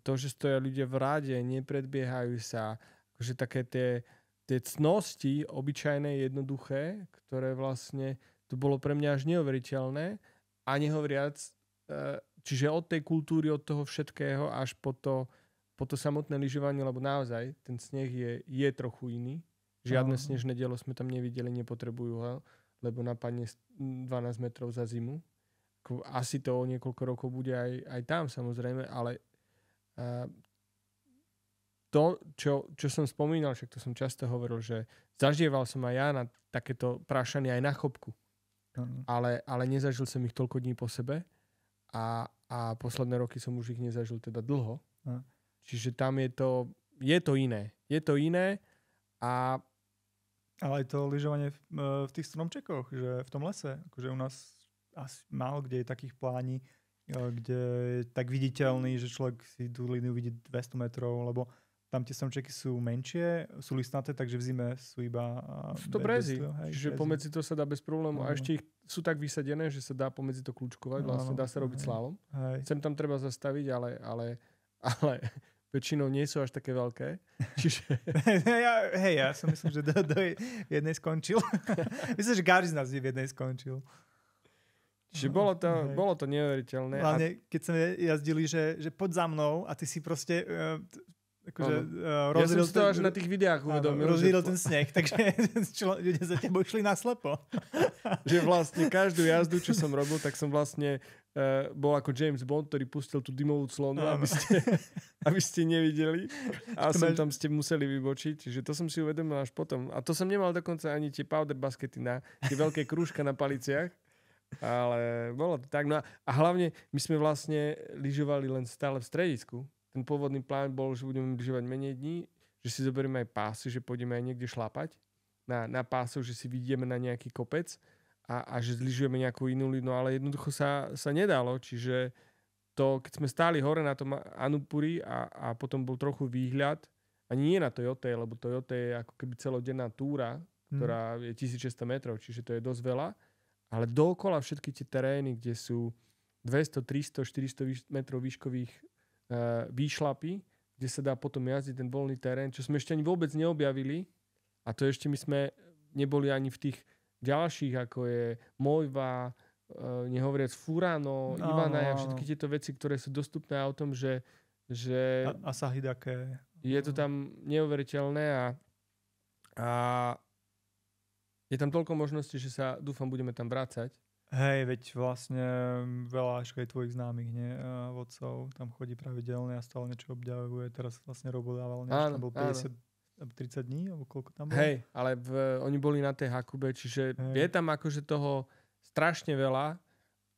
to, že stoja ľudia v rade, nepredbiehajú sa, akože také tie cnosti, obyčajné, jednoduché, ktoré vlastne, to bolo pre mňa až neuveriteľné. A nehovoriac, čiže od tej kultúry, od toho všetkého až po to samotné lyžovanie, lebo naozaj ten sneh je trochu iný. Žiadne snežné dielo sme tam nevideli, nepotrebujú ho, lebo napadne 12 metrov za zimu. Asi to o niekoľko rokov bude aj tam, samozrejme, ale to, čo som spomínal, však to som často hovoril, že zažieval som aj ja na takéto prášanie aj na chopku. Ale nezažil som ich toľko dní po sebe a posledné roky som už ich nezažil teda dlho. Čiže tam je to iné. Je to iné a... Ale aj to lyžovanie v tých stromčekoch, že v tom lese, akože u nás asi málo kde je takých plání, kde je tak viditeľný, že človek si tú líniu vidí 200 metrov, lebo tam tie stromčeky sú menšie, sú listnaté, takže v zime sú iba... Sú to brezy, čiže pomedzi to sa dá bez problému. A ešte ich sú tak vysadené, že sa dá pomedzi to kľúčkovať, vlastne dá sa robiť slalom. Sem tam treba zastaviť, ale väčšinou nie sú až také veľké. Čiže... ja som myslím, že do jednej skončil. Myslím, že každý z nás v jednej skončil. Čiže bolo to neuveriteľné. Hlavne, keď sme jazdili, že poď za mnou a ty si proste... akože, ja som si to až na tých videách uvedomil. Rozvídol ten sneh, takže ľudia za tebou išli naslepo. Že vlastne každú jazdu, čo som robil, tak som vlastne bol ako James Bond, ktorý pustil tú dymovú clonu, aby ste nevideli. A tam ste museli vybočiť. Čiže to som si uvedomil až potom. A to som nemal dokonca ani tie powder baskety na tie veľké krúžka na paliciach. Ale bolo to tak. No a hlavne my sme vlastne lyžovali len stále v stredisku. Ten pôvodný plán bol, že budeme lyžovať menej dní, že si zoberieme aj pásy, že pôjdeme aj niekde šlapať na pásoch, že si vidíme na nejaký kopec a že lyžujeme nejakú inú línu, ale jednoducho sa nedalo. Čiže to, keď sme stáli hore na tom Anupuri a potom bol trochu výhľad, ani nie na Toyote, lebo Toyote je ako keby celodenná túra, ktorá je 1600 metrov, čiže to je dosť veľa. Ale dookola všetky tie terény, kde sú 200, 300, 400 metrov výškových výšlapy, kde sa dá potom jazdiť ten voľný terén, čo sme ešte ani vôbec neobjavili. A to ešte my sme neboli ani v tých ďalších, ako je Mojva, nehovoriac Furano, Ivanaja, všetky tieto veci, ktoré sú dostupné autom, že Asahidake. Je to tam neuveriteľné a je tam toľko možností, že sa, dúfam, budeme tam vrácať. Hej, veď vlastne veľa aj tvojich známych, nie? Vodcov tam chodí pravidelne a stále niečo obďavuje. Teraz vlastne Robo dával niečo, tam bol 50 30 dní, alebo koľko tam bolo? Hej, ale oni boli na tej Hakube, čiže je tam akože toho strašne veľa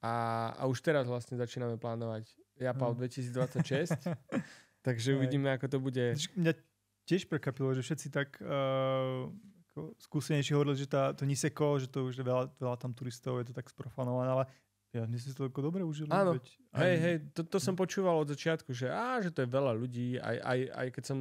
a už teraz vlastne začíname plánovať Japao 2026, takže uvidíme, ako to bude. Mňa tiež prekvapilo, že všetci tak skúsenejší hovorili, že to Niseko, že to už je veľa tam turistov, je to tak sprofanované, ale ja my si to dobre užili. Áno, to som počúval od začiatku, že to je veľa ľudí, aj keď som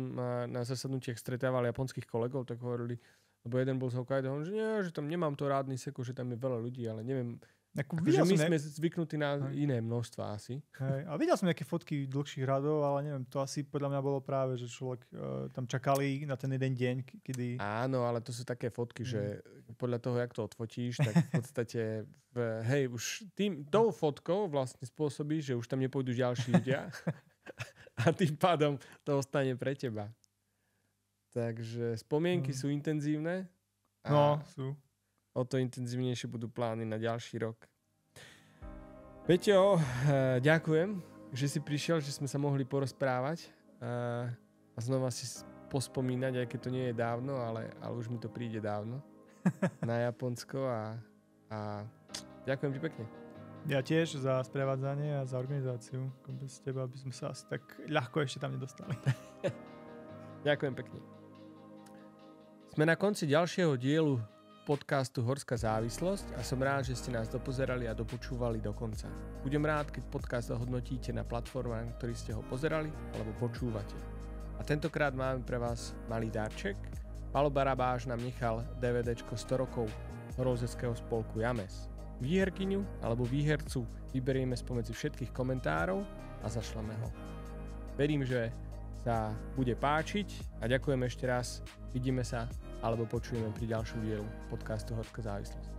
na zasadnutiach stretával japonských kolegov, tak hovorili, lebo jeden bol z Hokkaido, že nie, že tam nemám to rád Niseko, že tam je veľa ľudí, ale neviem. Akože my sme zvyknutí na iné množstva asi. Hej. A videl som nejaké fotky dlhších radov, ale neviem, to asi podľa mňa bolo práve, že človek tam čakali na ten jeden deň, kedy... Áno, ale to sú také fotky, že podľa toho, jak to odfotíš, tak v podstate už tou fotkou vlastne spôsobíš, že už tam nepôjdu ďalší ľudia a tým pádom to ostane pre teba. Takže spomienky sú intenzívne. Sú. O to intenzívnejšie budú plány na ďalší rok. Peťo, ďakujem, že si prišiel, že sme sa mohli porozprávať a znova si pospomínať, aj keď to nie je dávno, ale už mi to príde dávno na Japonsko a ďakujem ti pekne. Ja tiež za sprevádzanie a za organizáciu. Bez teba by sme sa asi tak ľahko ešte tam nedostali. Ďakujem pekne. Sme na konci ďalšieho dielu podcastu Horská závislosť a som rád, že ste nás dopozerali a dopočúvali do konca. Budem rád, keď podcast hodnotíte na platformách, ktorý ste ho pozerali alebo počúvate. A tentokrát máme pre vás malý darček. Palo Barabáš nám nechal DVDčko 100 rokov horolezeckého spolku James. Výherkyňu alebo výhercu vyberieme spomedzi všetkých komentárov a zašleme ho. Verím, že sa bude páčiť a ďakujem ešte raz. Vidíme sa alebo počujeme pri ďalšom dielu podcastu Horská závislosť.